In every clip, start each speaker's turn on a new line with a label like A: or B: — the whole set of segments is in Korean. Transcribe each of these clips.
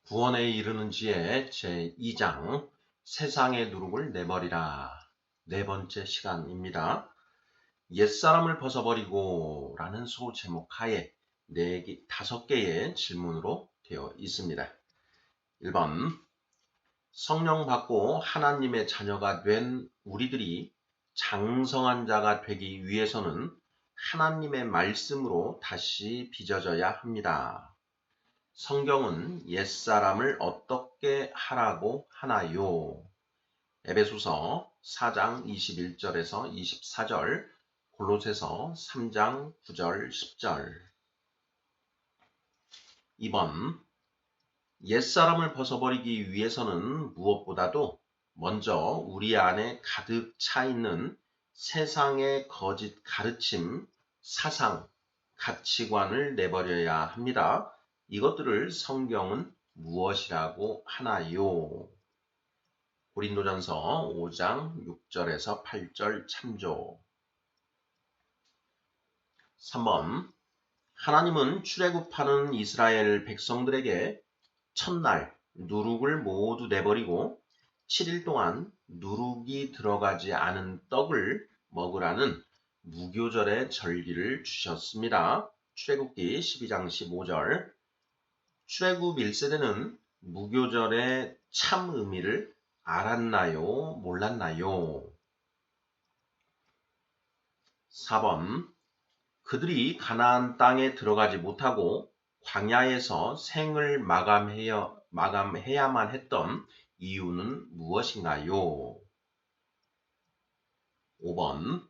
A: 구원에 이르는 지혜 제2장 세상의 누룩을 내버리라. 네 번째 시간입니다. 옛사람을 벗어버리고 라는 소제목 하에 5개의 질문으로 되어 있습니다. 1번, 성령 받고 하나님의 자녀가 된 우리들이 장성한 자가 되기 위해서는 하나님의 말씀으로 다시 빚어져야 합니다. 성경은 옛사람을 어떻게 하라고 하나요? 에베소서 4장 21절에서 24절, 골로새서 3장 9절 10절. 2번, 옛사람을 벗어버리기 위해서는 무엇보다도 먼저 우리 안에 가득 차 있는 세상의 거짓 가르침, 사상, 가치관을 내버려야 합니다. 이것들을 성경은 무엇이라고 하나요? 고린도전서 5장 6절에서 8절 참조. 3번, 하나님은 출애굽하는 이스라엘 백성들에게 첫날 누룩을 모두 내버리고 7일 동안 누룩이 들어가지 않은 떡을 먹으라는 무교절의 절기를 주셨습니다. 출애굽기 12장 15절. 출애굽 1세대는 무교절의 참 의미를 알았나요? 몰랐나요? 4번, 그들이 가나안 땅에 들어가지 못하고 광야에서 생을 마감해야만 했던 이유는 무엇인가요? 5번,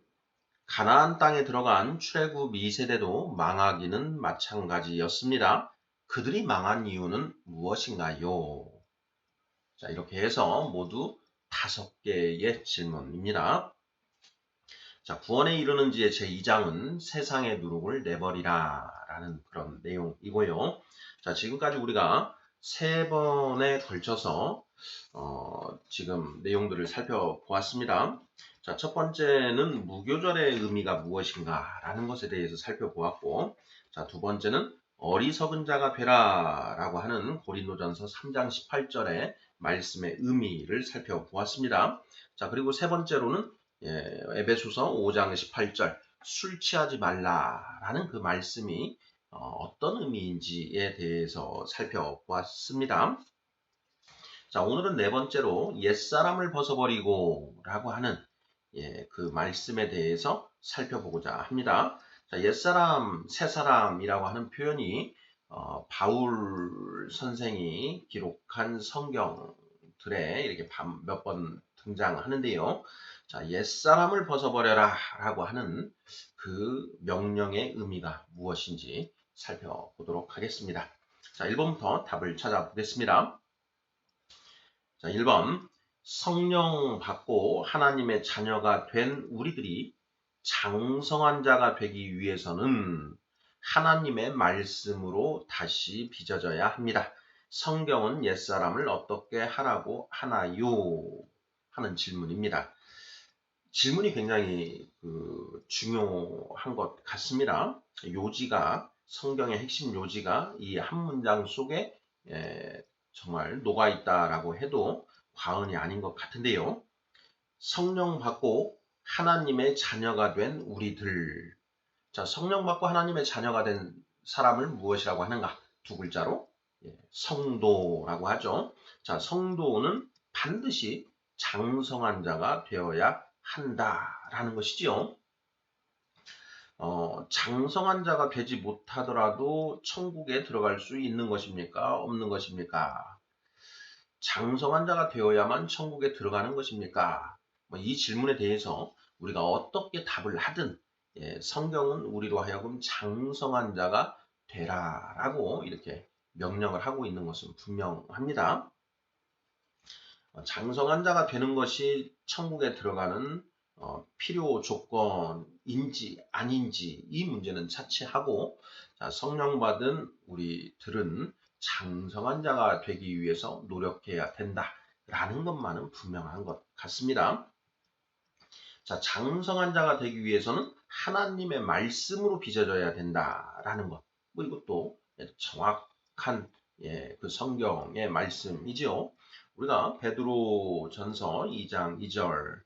A: 가나안 땅에 들어간 출애굽 2세대도 망하기는 마찬가지였습니다. 그들이 망한 이유는 무엇인가요? 자, 이렇게 해서 모두 5개의 질문입니다. 자, 구원에 이르는 지의 제2장은 세상의 누룩을 내버리라 라는 그런 내용이고요. 자, 지금까지 우리가 3번에 걸쳐서 지금 내용들을 살펴보았습니다. 자, 첫 번째는 무교절의 의미가 무엇인가 라는 것에 대해서 살펴보았고, 자, 두 번째는 어리석은 자가 되라 라고 하는 고린도전서 3장 18절의 말씀의 의미를 살펴보았습니다. 자, 그리고 세 번째로는 에베소서 5장 18절 술 취하지 말라라는 그 말씀이 어떤 의미인지에 대해서 살펴보았습니다. 자, 오늘은 네 번째로 옛사람을 벗어버리고 라고 하는 그 말씀에 대해서 살펴보고자 합니다. 자, 옛사람, 새사람이라고 하는 표현이 바울 선생이 기록한 성경들에 이렇게 몇 번 등장하는데요. 자, 옛사람을 벗어버려라 라고 하는 그 명령의 의미가 무엇인지 살펴보도록 하겠습니다. 자, 1번부터 답을 찾아보겠습니다. 자, 1번. 성령 받고 하나님의 자녀가 된 우리들이 장성한 자가 되기 위해서는 하나님의 말씀으로 다시 빚어져야 합니다. 성경은 옛사람을 어떻게 하라고 하나요? 하는 질문입니다. 질문이 굉장히 중요한 것 같습니다. 요지가, 성경의 핵심 요지가 이 한 문장 속에 정말 녹아있다라고 해도 과언이 아닌 것 같은데요. 성령 받고 하나님의 자녀가 된 우리들. 자, 성령 받고 하나님의 자녀가 된 사람을 무엇이라고 하는가? 두 글자로 성도라고 하죠. 자, 성도는 반드시 장성한 자가 되어야 한다라는 것이지요. 장성한 자가 되지 못하더라도 천국에 들어갈 수 있는 것입니까? 없는 것입니까? 장성한 자가 되어야만 천국에 들어가는 것입니까? 이 질문에 대해서 우리가 어떻게 답을 하든 성경은 우리로 하여금 장성한 자가 되라라고 이렇게 명령을 하고 있는 것은 분명합니다. 장성한 자가 되는 것이 천국에 들어가는 필요 조건인지 아닌지 이 문제는 차치하고, 자, 성령 받은 우리들은 장성한 자가 되기 위해서 노력해야 된다라는 것만은 분명한 것 같습니다. 자, 장성한 자가 되기 위해서는 하나님의 말씀으로 빚어져야 된다라는 것. 이것도 정확한 그 성경의 말씀이지요. 우리가 베드로 전서 2장 2절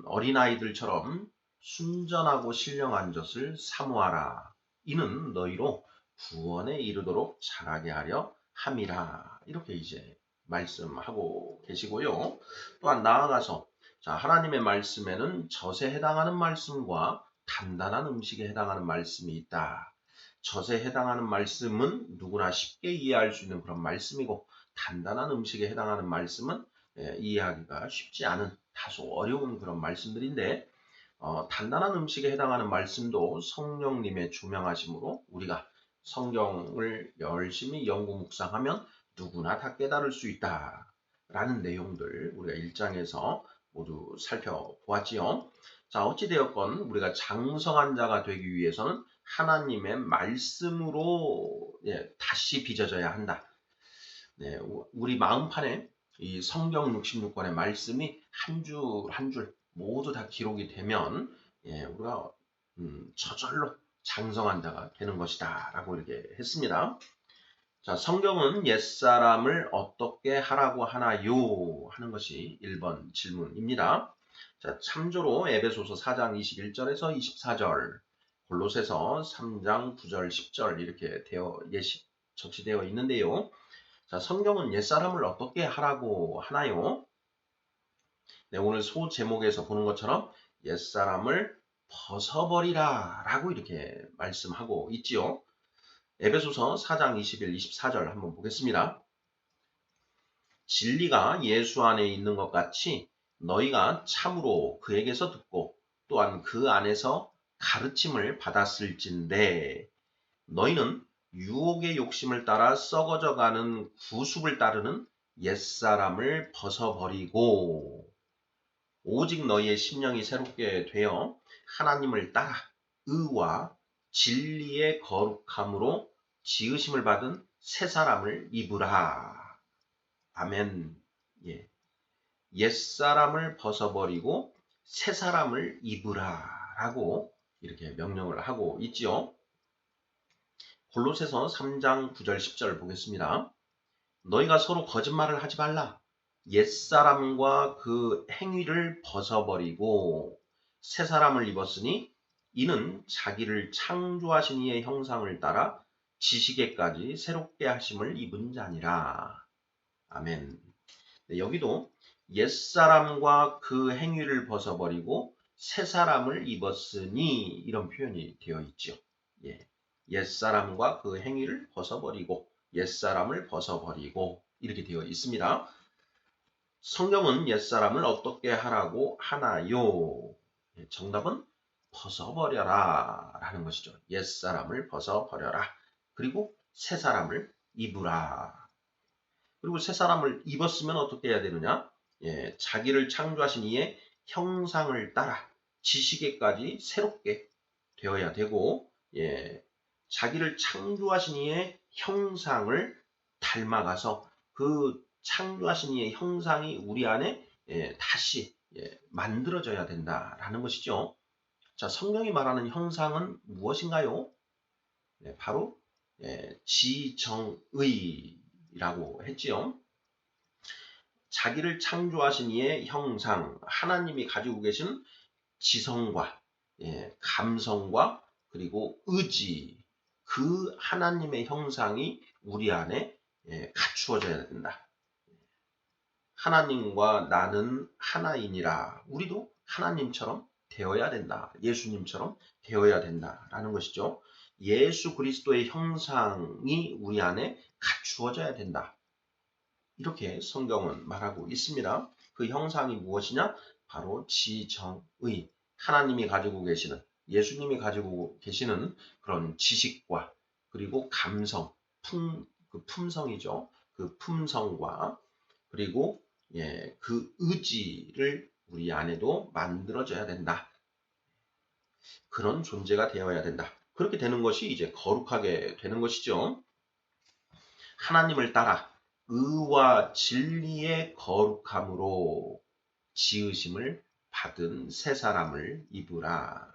A: 어린아이들처럼 순전하고 신령한 젖을 사모하라. 이는 너희로 구원에 이르도록 자라게 하려 함이라. 이렇게 이제 말씀하고 계시고요. 또한 나아가서 자, 하나님의 말씀에는 젖에 해당하는 말씀과 단단한 음식에 해당하는 말씀이 있다. 젖에 해당하는 말씀은 누구나 쉽게 이해할 수 있는 그런 말씀이고 단단한 음식에 해당하는 말씀은 이해하기가 쉽지 않은 다소 어려운 그런 말씀들인데 단단한 음식에 해당하는 말씀도 성령님의 조명하심으로 우리가 성경을 열심히 연구 묵상하면 누구나 다 깨달을 수 있다라는 내용들 우리가 1장에서 모두 살펴보았지요. 자, 어찌되었건 우리가 장성한 자가 되기 위해서는 하나님의 말씀으로 다시 빚어져야 한다. 우리 마음판에 이 성경 66권의 말씀이 한 줄 한 줄 모두 다 기록이 되면 우리가 저절로 장성한 자가 되는 것이다 라고 이렇게 했습니다. 자, 성경은 옛사람을 어떻게 하라고 하나요? 하는 것이 1번 질문입니다. 자, 참조로 에베소서 4장 21절에서 24절, 골로새서 3장 9절 10절 이렇게 적시되어 있는데요. 자, 성경은 옛사람을 어떻게 하라고 하나요? 네, 오늘 소 제목에서 보는 것처럼 옛사람을 벗어버리라 라고 이렇게 말씀하고 있지요. 에베소서 4장 21, 24절 한번 보겠습니다. 진리가 예수 안에 있는 것 같이 너희가 참으로 그에게서 듣고 또한 그 안에서 가르침을 받았을진데 너희는 유혹의 욕심을 따라 썩어져가는 구습을 따르는 옛사람을 벗어버리고 오직 너희의 심령이 새롭게 되어 하나님을 따라 의와 진리의 거룩함으로 지으심을 받은 새 사람을 입으라. 아멘. 옛사람을 벗어버리고 새 사람을 입으라 라고 이렇게 명령을 하고 있지요. 골로새서 3장 9절 10절 보겠습니다. 너희가 서로 거짓말을 하지 말라. 옛사람과 그 행위를 벗어버리고 새 사람을 입었으니 이는 자기를 창조하신 이의 형상을 따라 지식에까지 새롭게 하심을 입은 자니라. 아멘. 네, 여기도 옛사람과 그 행위를 벗어버리고 새 사람을 입었으니 이런 표현이 되어 있죠. 옛사람과 그 행위를 벗어버리고 옛사람을 벗어버리고 이렇게 되어 있습니다. 성경은 옛사람을 어떻게 하라고 하나요? 정답은 벗어버려라 라는 것이죠. 옛사람을 벗어버려라. 그리고 새 사람을 입으라. 그리고 새 사람을 입었으면 어떻게 해야 되느냐? 자기를 창조하신 이의 형상을 따라 지식에까지 새롭게 되어야 되고 자기를 창조하신 이의 형상을 닮아가서 그 창조하신 이의 형상이 우리 안에 다시 만들어져야 된다라는 것이죠. 자, 성경이 말하는 형상은 무엇인가요? 바로 지정의라고 했지요. 자기를 창조하신 이의 형상, 하나님이 가지고 계신 지성과 감성과 그리고 의지, 그 하나님의 형상이 우리 안에 갖추어져야 된다. 하나님과 나는 하나이니라. 우리도 하나님처럼 되어야 된다. 예수님처럼 되어야 된다라는 것이죠. 예수 그리스도의 형상이 우리 안에 갖추어져야 된다. 이렇게 성경은 말하고 있습니다. 그 형상이 무엇이냐? 바로 지정의, 하나님이 가지고 계시는, 예수님이 가지고 계시는 그런 지식과 그리고 감성, 그 품성이죠. 그 품성과 그리고 그 의지를 우리 안에도 만들어져야 된다. 그런 존재가 되어야 된다. 그렇게 되는 것이 이제 거룩하게 되는 것이죠. 하나님을 따라 의와 진리의 거룩함으로 지으심을 받은 새 사람을 입으라.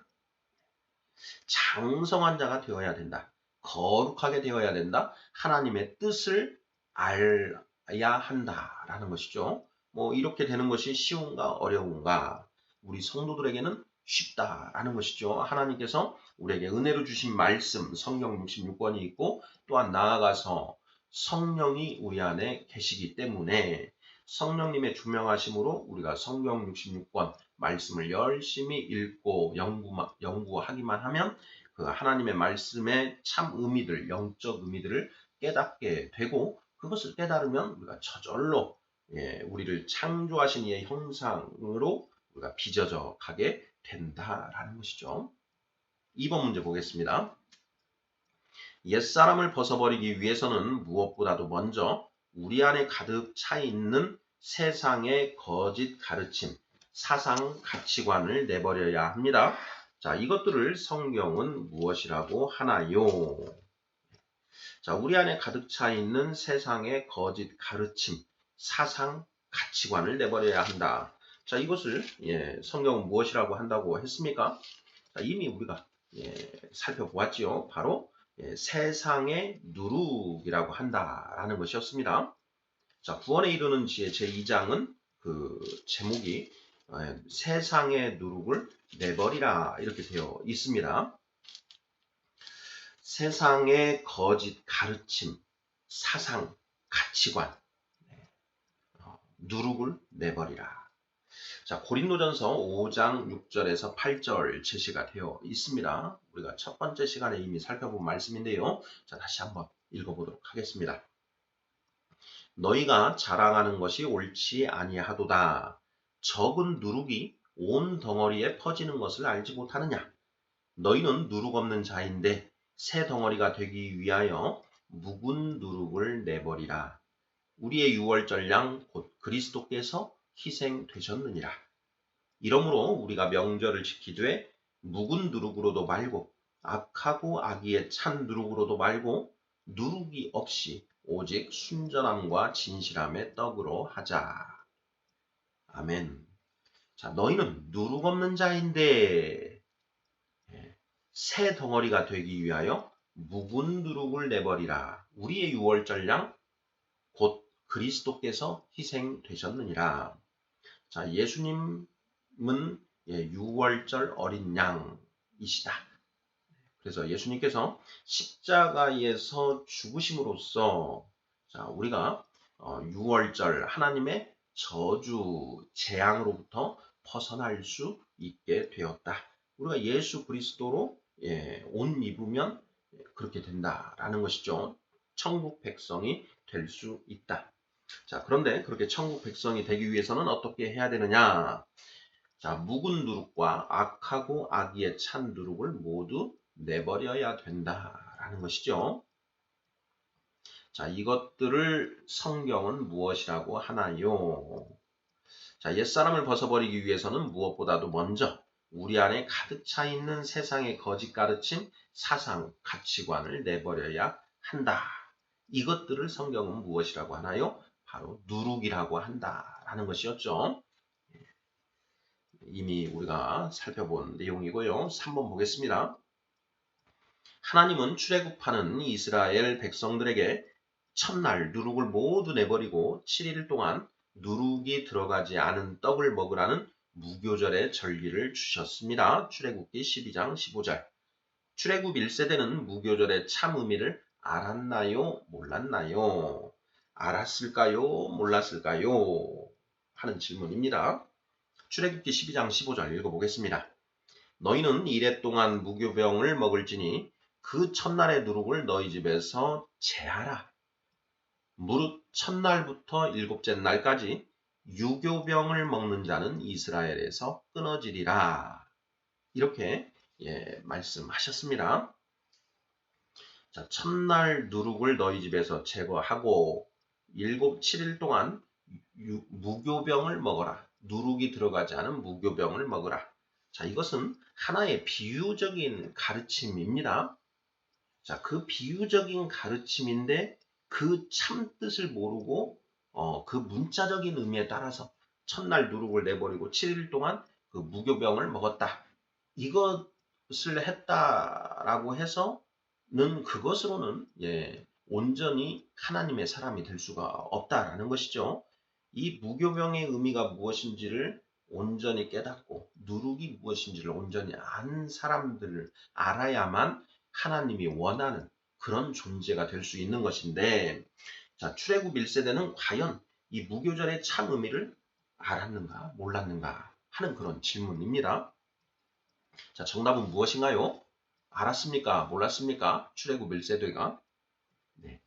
A: 장성한 자가 되어야 된다. 거룩하게 되어야 된다. 하나님의 뜻을 알아야 한다라는 것이죠. 뭐 이렇게 되는 것이 쉬운가 어려운가? 우리 성도들에게는 쉽다라는 것이죠. 하나님께서 우리에게 은혜로 주신 말씀 성경 66권이 있고 또한 나아가서 성령이 우리 안에 계시기 때문에 성령님의 주명하심으로 우리가 성경 66권 말씀을 열심히 읽고 연구하기만 하면 그 하나님의 말씀의 참 의미들, 영적 의미들을 깨닫게 되고 그것을 깨달으면 우리가 저절로 우리를 창조하신 이의 형상으로 우리가 빚어져 가게 된다라는 것이죠. 2번 문제 보겠습니다. 옛사람을 벗어버리기 위해서는 무엇보다도 먼저 우리 안에 가득 차 있는 세상의 거짓 가르침, 사상, 가치관을 내버려야 합니다. 자, 이것들을 성경은 무엇이라고 하나요? 자, 우리 안에 가득 차 있는 세상의 거짓 가르침, 사상, 가치관을 내버려야 한다. 자, 이것을 성경은 무엇이라고 한다고 했습니까? 자, 이미 우리가 살펴보았지요. 바로 세상의 누룩이라고 한다라는 것이었습니다. 자, 구원에 이르는 지혜 제2장은 그 제목이 세상의 누룩을 내버리라 이렇게 되어 있습니다. 세상의 거짓 가르침, 사상, 가치관, 누룩을 내버리라. 자, 고린도전서 5장 6절에서 8절 제시가 되어 있습니다. 우리가 첫 번째 시간에 이미 살펴본 말씀인데요. 자, 다시 한번 읽어보도록 하겠습니다. 너희가 자랑하는 것이 옳지 아니하도다. 적은 누룩이 온 덩어리에 퍼지는 것을 알지 못하느냐? 너희는 누룩 없는 자인데 새 덩어리가 되기 위하여 묵은 누룩을 내버리라. 우리의 유월절 양 곧 그리스도께서 희생되셨느니라. 이러므로 우리가 명절을 지키되 묵은 누룩으로도 말고 악하고 악의에 찬 누룩으로도 말고 누룩이 없이 오직 순전함과 진실함의 떡으로 하자. 아멘. 자, 너희는 누룩 없는 자인데 새 덩어리가 되기 위하여 묵은 누룩을 내버리라. 우리의 유월절 양 곧 그리스도께서 희생되셨느니라. 자, 예수님은 유월절 어린 양이시다. 그래서 예수님께서 십자가에서 죽으심으로써 자, 우리가 유월절 하나님의 저주 재앙으로부터 벗어날 수 있게 되었다. 우리가 예수 그리스도로 옷 입으면 그렇게 된다라는 것이죠. 천국 백성이 될 수 있다. 자, 그런데 그렇게 천국 백성이 되기 위해서는 어떻게 해야 되느냐? 자, 묵은 누룩과 악하고 악의에 찬 누룩을 모두 내버려야 된다라는 것이죠. 자, 이것들을 성경은 무엇이라고 하나요? 자, 옛사람을 벗어버리기 위해서는 무엇보다도 먼저 우리 안에 가득 차 있는 세상의 거짓 가르침, 사상, 가치관을 내버려야 한다. 이것들을 성경은 무엇이라고 하나요? 바로 누룩이라고 한다라는 것이었죠. 이미 우리가 살펴본 내용이고요. 3번 보겠습니다. 하나님은 출애굽하는 이스라엘 백성들에게 첫날 누룩을 모두 내버리고 7일 동안 누룩이 들어가지 않은 떡을 먹으라는 무교절의 절기를 주셨습니다. 출애굽기 12장 15절. 출애굽 1세대는 무교절의 참 의미를 알았나요? 몰랐나요? 알았을까요? 몰랐을까요? 하는 질문입니다. 출애굽기 12장 15절 읽어보겠습니다. 너희는 이레 동안 무교병을 먹을지니 그 첫날의 누룩을 너희 집에서 제하라. 무릇 첫날부터 일곱째 날까지 유교병을 먹는 자는 이스라엘에서 끊어지리라. 이렇게 말씀하셨습니다. 자, 첫날 누룩을 너희 집에서 제거하고 7일 동안 무교병을 먹어라. 누룩이 들어가지 않은 무교병을 먹으라. 자, 이것은 하나의 비유적인 가르침입니다. 자, 그 비유적인 가르침인데 그 참뜻을 모르고 그 문자적인 의미에 따라서 첫날 누룩을 내버리고 7일 동안 그 무교병을 먹었다. 이것을 했다라고 해서 그것으로는 온전히 하나님의 사람이 될 수가 없다라는 것이죠. 이 무교병의 의미가 무엇인지를 온전히 깨닫고 누룩이 무엇인지를 온전히 안 사람들을 알아야만 하나님이 원하는 그런 존재가 될 수 있는 것인데, 자, 출애굽 1세대는 과연 이 무교절의 참 의미를 알았는가 몰랐는가 하는 그런 질문입니다. 자, 정답은 무엇인가요? 알았습니까? 몰랐습니까? 출애굽 1세대가. 네,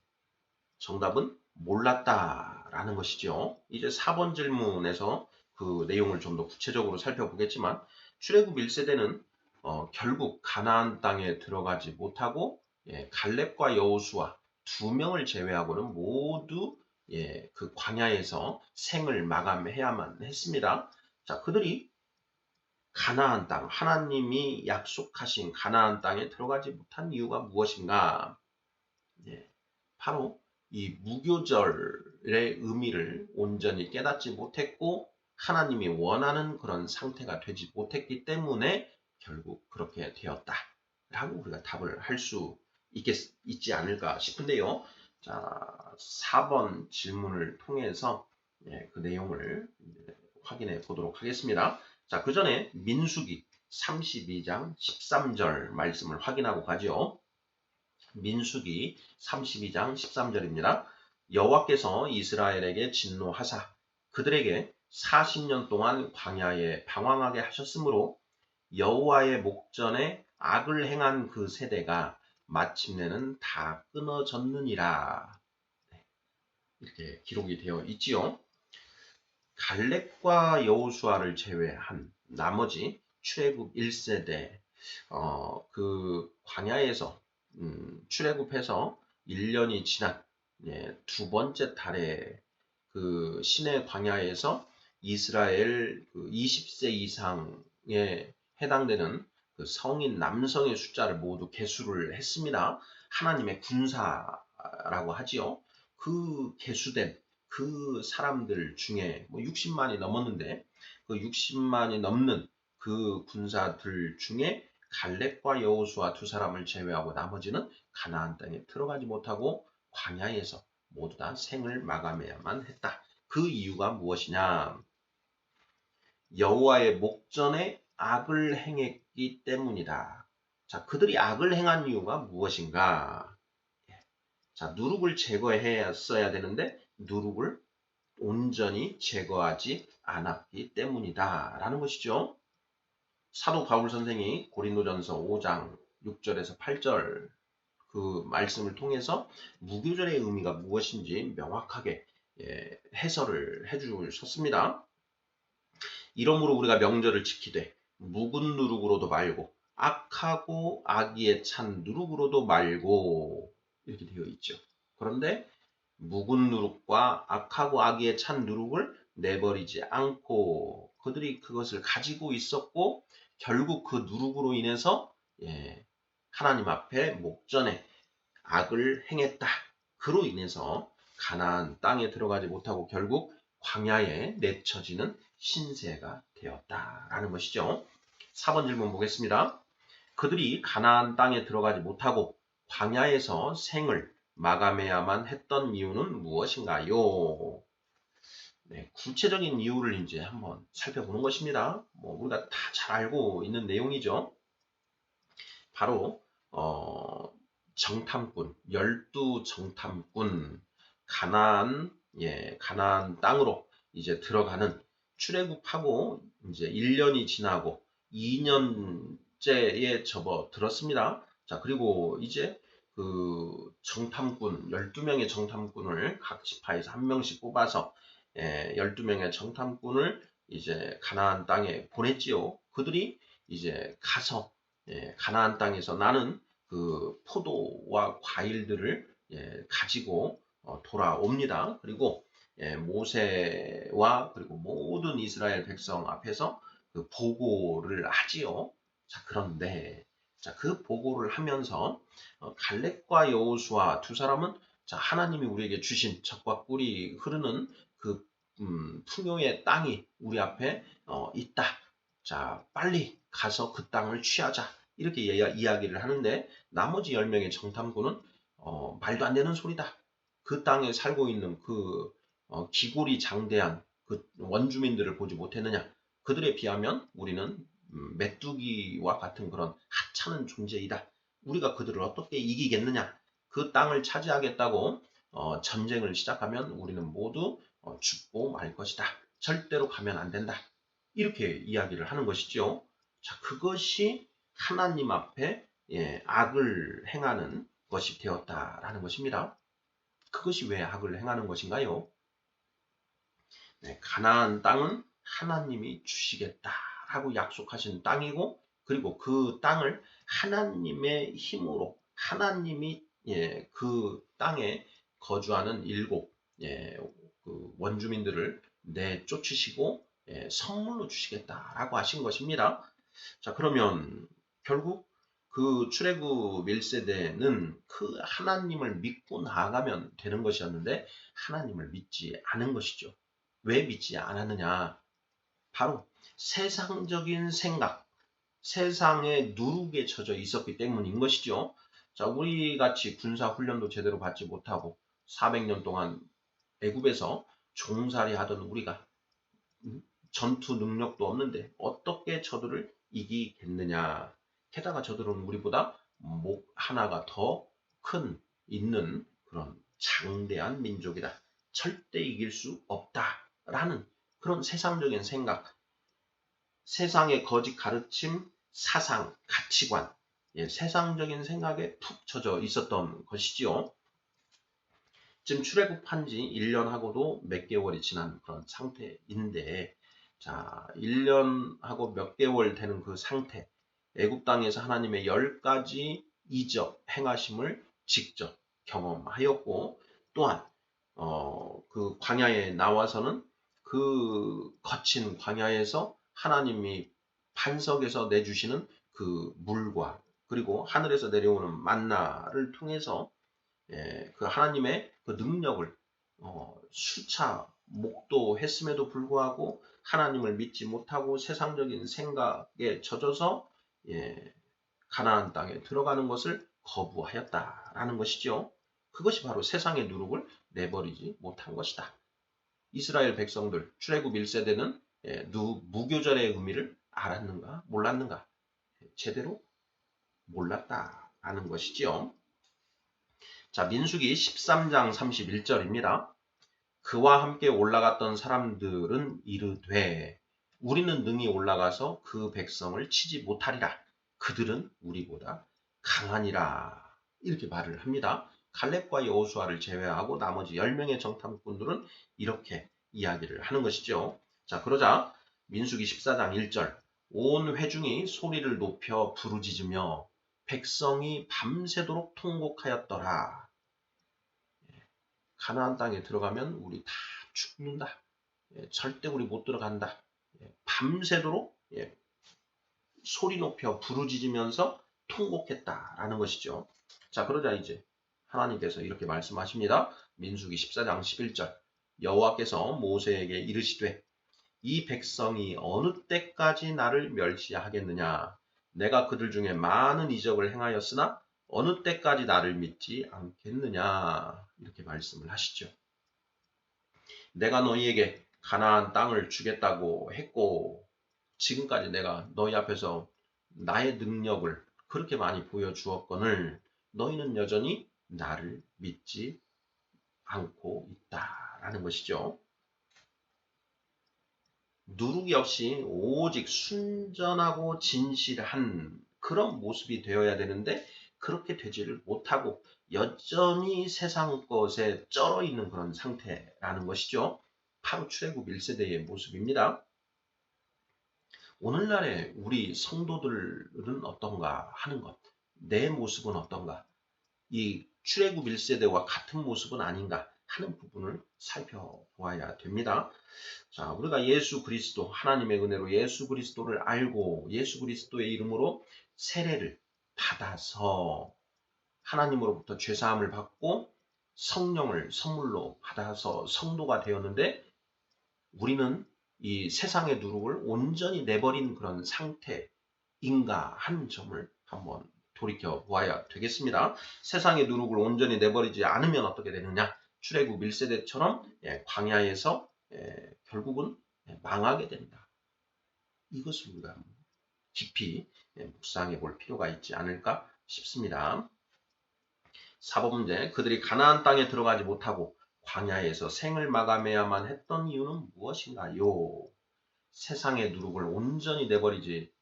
A: 정답은 몰랐다라는 것이죠. 이제 4번 질문에서 그 내용을 좀 더 구체적으로 살펴보겠지만, 출애굽 1세대는 결국 가나안 땅에 들어가지 못하고 갈렙과 여호수아 두 명을 제외하고는 모두 그 광야에서 생을 마감해야만 했습니다. 자, 그들이 가나안 땅, 하나님이 약속하신 가나안 땅에 들어가지 못한 이유가 무엇인가? 바로 이 무교절의 의미를 온전히 깨닫지 못했고 하나님이 원하는 그런 상태가 되지 못했기 때문에 결국 그렇게 되었다라고 우리가 답을 할 수 있지 않을까 싶은데요. 자, 4번 질문을 통해서 그 내용을 확인해 보도록 하겠습니다. 자, 그 전에 민수기 32장 13절 말씀을 확인하고 가죠. 민수기 32장 13절입니다. 여호와께서 이스라엘에게 진노하사 그들에게 40년 동안 광야에 방황하게 하셨으므로 여호와의 목전에 악을 행한 그 세대가 마침내는 다 끊어졌느니라. 이렇게 기록이 되어 있지요. 갈렙과 여호수아를 제외한 나머지 출애굽 1세대 그 광야에서 출애굽해서 1년이 지난 두 번째 달에 그 시내 광야에서 이스라엘 그 20세 이상에 해당되는 그 성인 남성의 숫자를 모두 계수를 했습니다. 하나님의 군사라고 하지요. 그 계수된 그 사람들 중에 뭐 60만이 넘었는데 그 60만이 넘는 그 군사들 중에 갈렙과 여호수아 두 사람을 제외하고 나머지는 가나안 땅에 들어가지 못하고 광야에서 모두 다 생을 마감해야만 했다. 그 이유가 무엇이냐? 여호와의 목전에 악을 행했기 때문이다. 자, 그들이 악을 행한 이유가 무엇인가? 자, 누룩을 제거했어야 되는데 누룩을 온전히 제거하지 않았기 때문이다. 라는 것이죠. 사도 바울 선생이 고린도전서 5장 6절에서 8절 그 말씀을 통해서 무교절의 의미가 무엇인지 명확하게 해설을 해주셨습니다. 이러므로 우리가 명절을 지키되 묵은 누룩으로도 말고 악하고 악의에 찬 누룩으로도 말고 이렇게 되어 있죠. 그런데 묵은 누룩과 악하고 악의에 찬 누룩을 내버리지 않고 그들이 그것을 가지고 있었고 결국 그 누룩으로 인해서 하나님 앞에 목전에 악을 행했다. 그로 인해서 가나안 땅에 들어가지 못하고 결국 광야에 내쳐지는 신세가 되었다라는 것이죠. 4번 질문 보겠습니다. 그들이 가나안 땅에 들어가지 못하고 광야에서 생을 마감해야만 했던 이유는 무엇인가요? 네, 구체적인 이유를 이제 한번 살펴보는 것입니다. 우리가 다 잘 알고 있는 내용이죠. 바로 정탐꾼, 12정탐꾼 가나안 땅으로 이제 들어가는 출애굽하고 이제 1년이 지나고 2년째에 접어들었습니다. 자, 그리고 이제 그 정탐꾼 12명의 정탐꾼을 각 지파에서 한 명씩 뽑아서 12명의 정탐꾼을 이제 가나안 땅에 보냈지요. 그들이 이제 가서 가나안 땅에서 나는 그 포도와 과일들을 가지고 돌아옵니다. 그리고 모세와 그리고 모든 이스라엘 백성 앞에서 그 보고를 하지요. 자, 그런데 자, 그 보고를 하면서 갈렙과 여호수아 두 사람은 자, 하나님이 우리에게 주신 젖과 꿀이 흐르는 그 풍요의 땅이 우리 앞에 있다. 자, 빨리 가서 그 땅을 취하자. 이렇게 이야기를 하는데 나머지 10명의 정탐꾼은 말도 안 되는 소리다. 그 땅에 살고 있는 그 기골이 장대한 그 원주민들을 보지 못했느냐. 그들에 비하면 우리는 메뚜기와 같은 그런 하찮은 존재이다. 우리가 그들을 어떻게 이기겠느냐. 그 땅을 차지하겠다고 전쟁을 시작하면 우리는 모두 죽고 말 것이다. 절대로 가면 안 된다. 이렇게 이야기를 하는 것이죠. 자, 그것이 하나님 앞에 악을 행하는 것이 되었다라는 것입니다. 그것이 왜 악을 행하는 것인가요? 네, 가나안 땅은 하나님이 주시겠다라고 약속하신 땅이고, 그리고 그 땅을 하나님의 힘으로 하나님이 그 땅에 거주하는 그 원주민들을 내쫓으시고 선물로 주시겠다라고 하신 것입니다. 자, 그러면 결국 그 출애굽 1세대는 그 하나님을 믿고 나아가면 되는 것이었는데 하나님을 믿지 않은 것이죠. 왜 믿지 않았느냐? 바로 세상적인 생각, 세상의 누룩에 젖어 있었기 때문인 것이죠. 자, 우리 같이 군사 훈련도 제대로 받지 못하고 400년 동안 애굽에서 종살이 하던 우리가 전투 능력도 없는데 어떻게 저들을 이기겠느냐. 게다가 저들은 우리보다 목 하나가 더 큰 있는 그런 장대한 민족이다. 절대 이길 수 없다라는 그런 세상적인 생각, 세상의 거짓 가르침, 사상, 가치관, 세상적인 생각에 푹 젖어 있었던 것이지요. 지금 출애굽한 지 1년하고도 몇 개월이 지난 그런 상태인데, 자, 1년하고 몇 개월 되는 그 상태, 애굽 땅에서 하나님의 10가지 이적 행하심을 직접 경험하였고, 또한 그 광야에 나와서는 그 거친 광야에서 하나님이 반석에서 내주시는 그 물과 그리고 하늘에서 내려오는 만나를 통해서 그 하나님의 그 능력을 수차 목도했음에도 불구하고 하나님을 믿지 못하고 세상적인 생각에 젖어서 가나안 땅에 들어가는 것을 거부하였다라는 것이죠. 그것이 바로 세상의 누룩을 내버리지 못한 것이다. 이스라엘 백성들 출애굽 1세대는 무교절의 의미를 알았는가 몰랐는가? 제대로 몰랐다라는 것이지요. 자, 민수기 13장 31절입니다. 그와 함께 올라갔던 사람들은 이르되 우리는 능히 올라가서 그 백성을 치지 못하리라. 그들은 우리보다 강하니라. 이렇게 말을 합니다. 갈렙과 여호수아를 제외하고 나머지 10명의 정탐꾼들은 이렇게 이야기를 하는 것이죠. 자, 그러자 민수기 14장 1절 온 회중이 소리를 높여 부르짖으며 백성이 밤새도록 통곡하였더라. 가나안 땅에 들어가면 우리 다 죽는다. 절대 우리 못 들어간다. 밤새도록 소리 높여 부르짖으면서 통곡했다라는 것이죠. 자, 그러자 이제 하나님께서 이렇게 말씀하십니다. 민수기 14장 11절 여호와께서 모세에게 이르시되 이 백성이 어느 때까지 나를 멸시하겠느냐. 내가 그들 중에 많은 이적을 행하였으나 어느 때까지 나를 믿지 않겠느냐. 이렇게 말씀을 하시죠. 내가 너희에게 가나안 땅을 주겠다고 했고 지금까지 내가 너희 앞에서 나의 능력을 그렇게 많이 보여주었거늘 너희는 여전히 나를 믿지 않고 있다라는 것이죠. 누룩이 없이 오직 순전하고 진실한 그런 모습이 되어야 되는데 그렇게 되지를 못하고 여전히 세상 것에 쩔어 있는 그런 상태라는 것이죠. 바로 출애굽 1세대의 모습입니다. 오늘날의 우리 성도들은 어떤가 하는 것, 내 모습은 어떤가, 이 출애굽 1세대와 같은 모습은 아닌가 하는 부분을 살펴보아야 됩니다. 자, 우리가 예수 그리스도, 하나님의 은혜로 예수 그리스도를 알고 예수 그리스도의 이름으로 세례를 받아서 하나님으로부터 죄사함을 받고 성령을 선물로 받아서 성도가 되었는데 우리는 이 세상의 누룩을 온전히 내버린 그런 상태인가 하는 점을 한번 돌이켜 보아야 되겠습니다. 세상의 누룩을 온전히 내버리지 않으면 어떻게 되느냐? 출애굽 1세대처럼 광야에서 결국은 망하게 된다. 이것을 우리가 깊이 묵상해 볼 필요가 있지 않을까 싶습니다. 4번 문제, 그들이 가나안 땅에 들어가지 못하고 광야에서 생을 마감해야만 했던 이유는 무엇인가요? 세상의 누룩을 온전히 내버리지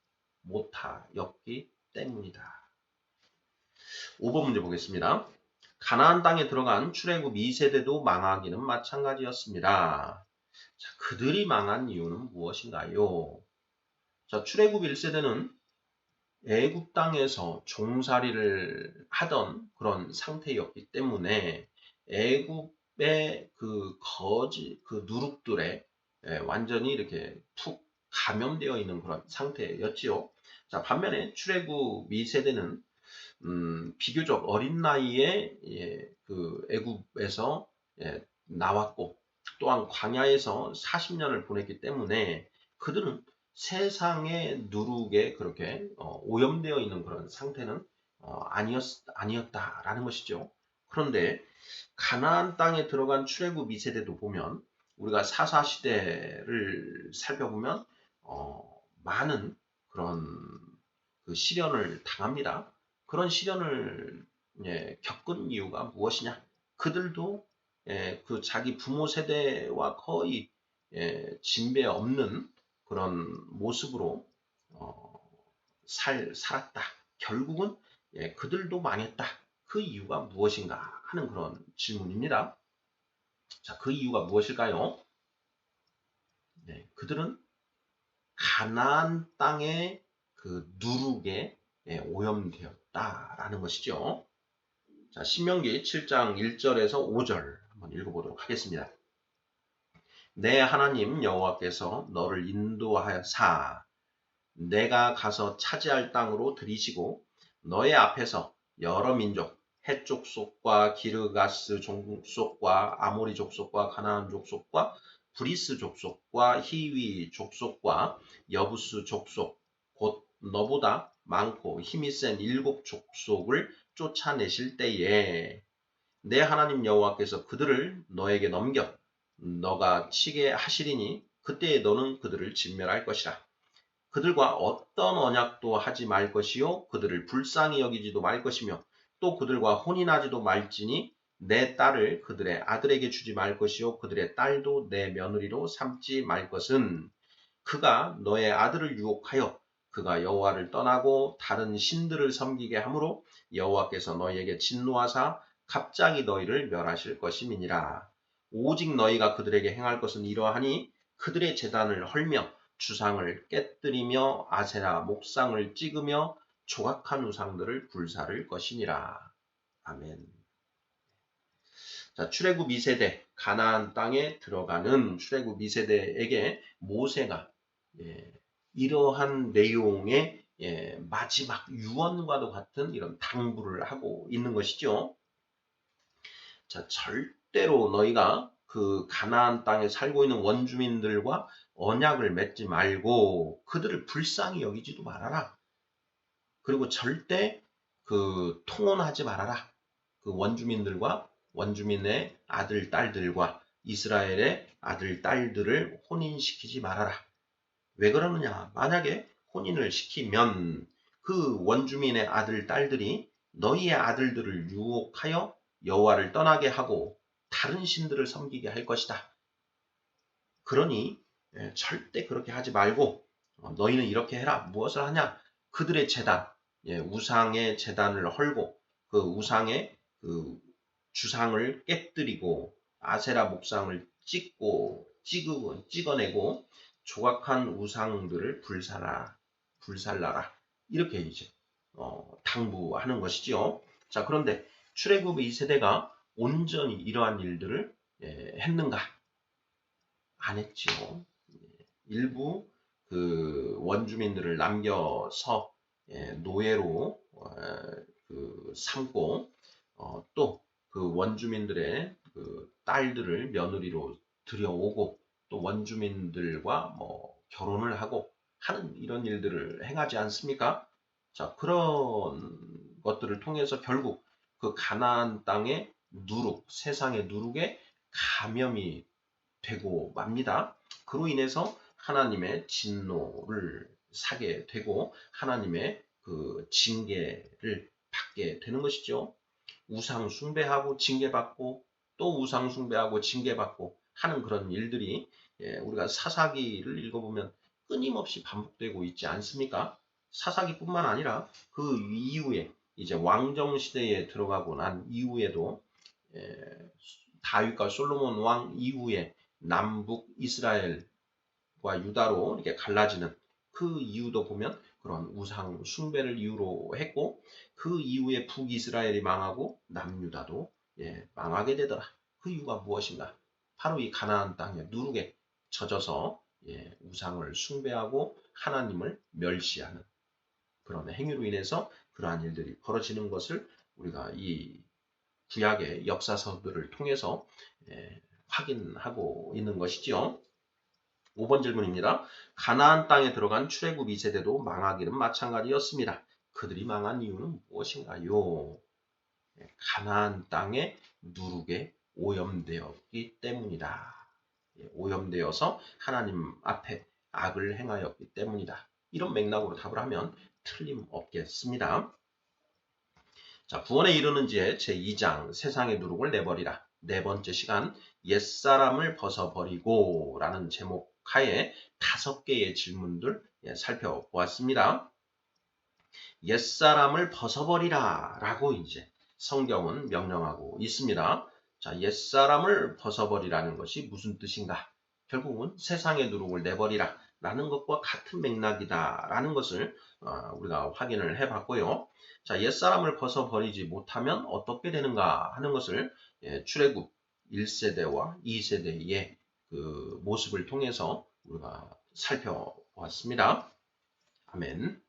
A: 못하였기 때문이다. 5번 문제 보겠습니다. 가나안 땅에 들어간 출애굽 2세대도 망하기는 마찬가지였습니다. 자, 그들이 망한 이유는 무엇인가요? 자, 출애굽 1세대는 애굽 땅에서 종살이를 하던 그런 상태였기 때문에 애굽의 그 누룩들에 완전히 이렇게 푹 감염되어 있는 그런 상태였지요. 자, 반면에 출애굽 2세대는 비교적 어린 나이에 그 애굽에서 나왔고 또한 광야에서 40년을 보냈기 때문에 그들은 세상의 누룩에 그렇게 오염되어 있는 그런 상태는 아니었다라는 것이죠. 그런데 가나안 땅에 들어간 출애굽 2세대도 보면 우리가 사사시대를 살펴보면 많은 그런 그 시련을 당합니다. 그런 시련을 겪은 이유가 무엇이냐? 그들도 그 자기 부모 세대와 거의 진배 없는 그런 모습으로 살았다. 결국은 그들도 망했다. 그 이유가 무엇인가 하는 그런 질문입니다. 자, 그 이유가 무엇일까요? 그들은 가나안 땅의 그 누룩에 오염되었다라는 것이죠. 자, 신명기 7장 1절에서 5절 한번 읽어보도록 하겠습니다. 내 하나님 여호와께서 너를 인도하여사 내가 가서 차지할 땅으로 들이시고 너의 앞에서 여러 민족 헷 족속과 기르가스 족속과 아모리 족속과 가나안 족속과 브리스 족속과 히위 족속과 여부스 족속 곧 너보다 많고 힘이 센 7 족속을 쫓아내실 때에 내 하나님 여호와께서 그들을 너에게 넘겨 너가 치게 하시리니 그때에 너는 그들을 진멸할 것이라. 그들과 어떤 언약도 하지 말 것이요 그들을 불쌍히 여기지도 말 것이며 또 그들과 혼인하지도 말지니 내 딸을 그들의 아들에게 주지 말 것이요 그들의 딸도 내 며느리로 삼지 말 것은 그가 너의 아들을 유혹하여 그가 여호와를 떠나고 다른 신들을 섬기게 하므로 여호와께서 너희에게 진노하사 갑자기 너희를 멸하실 것임이니라. 오직 너희가 그들에게 행할 것은 이러하니 그들의 제단을 헐며 주상을 깨뜨리며 아세라 목상을 찍으며 조각한 우상들을 불사를 것이니라. 아멘. 자, 출애굽 2세대 가나안 땅에 들어가는 출애굽 2세대에게 모세가 이러한 내용의 마지막 유언과도 같은 이런 당부를 하고 있는 것이죠. 자, 절대로 너희가 그 가나안 땅에 살고 있는 원주민들과 언약을 맺지 말고 그들을 불쌍히 여기지도 말아라. 그리고 절대 그 통혼하지 말아라. 그 원주민들과 원주민의 아들, 딸들과 이스라엘의 아들, 딸들을 혼인시키지 말아라. 왜 그러느냐? 만약에 혼인을 시키면 그 원주민의 아들, 딸들이 너희의 아들들을 유혹하여 여호와를 떠나게 하고 다른 신들을 섬기게 할 것이다. 그러니 절대 그렇게 하지 말고 너희는 이렇게 해라. 무엇을 하냐? 그들의 제단, 우상의 제단을 헐고 그 우상의 그 주상을 깨뜨리고 아세라 목상을 찍어내고 조각한 우상들을 불살라라. 이렇게 이제 당부하는 것이지요. 자, 그런데 출애굽 2세대가 온전히 이러한 일들을 했는가? 안 했지요. 일부 그 원주민들을 남겨서 노예로 삼고 또 그 원주민들의 그 딸들을 며느리로 들여오고 또 원주민들과 뭐 결혼을 하고 하는 이런 일들을 행하지 않습니까? 자, 그런 것들을 통해서 결국 그 가나안 땅의 누룩, 세상의 누룩에 감염이 되고 맙니다. 그로 인해서 하나님의 진노를 사게 되고 하나님의 그 징계를 받게 되는 것이죠. 우상 숭배하고 징계받고 또 우상 숭배하고 징계받고 하는 그런 일들이 우리가 사사기를 읽어보면 끊임없이 반복되고 있지 않습니까? 사사기뿐만 아니라 그 이후에 이제 왕정 시대에 들어가고 난 이후에도 예, 다윗과 솔로몬 왕 이후에 남북 이스라엘과 유다로 이렇게 갈라지는 그 이유도 보면 그런 우상 숭배를 이유로 했고 그 이후에 북이스라엘이 망하고 남유다도 망하게 되더라. 그 이유가 무엇인가? 바로 이 가나안 땅의 누룩에 젖어서 우상을 숭배하고 하나님을 멸시하는 그런 행위로 인해서 그러한 일들이 벌어지는 것을 우리가 이 구약의 역사서들을 통해서 확인하고 있는 것이지요. 5번 질문입니다. 가나안 땅에 들어간 출애굽 2세대도 망하기는 마찬가지였습니다. 그들이 망한 이유는 무엇인가요? 가나안 땅의 누룩에 오염되었기 때문이다. 오염되어서 하나님 앞에 악을 행하였기 때문이다. 이런 맥락으로 답을 하면 틀림없겠습니다. 자, 구원에 이르는 지에 제2장 세상의 누룩을 내버리라. 네 번째 시간 옛사람을 벗어버리고 라는 제목 하에 5개의 질문들 살펴보았습니다. 옛사람을 벗어버리라 라고 이제 성경은 명령하고 있습니다. 자, 옛사람을 벗어버리라는 것이 무슨 뜻인가? 결국은 세상의 누룩을 내버리라 라는 것과 같은 맥락이다 라는 것을 우리가 확인을 해봤고요. 자, 옛사람을 벗어버리지 못하면 어떻게 되는가 하는 것을 출애굽 1세대와 2세대의 그 모습을 통해서 우리가 살펴보았습니다. 아멘.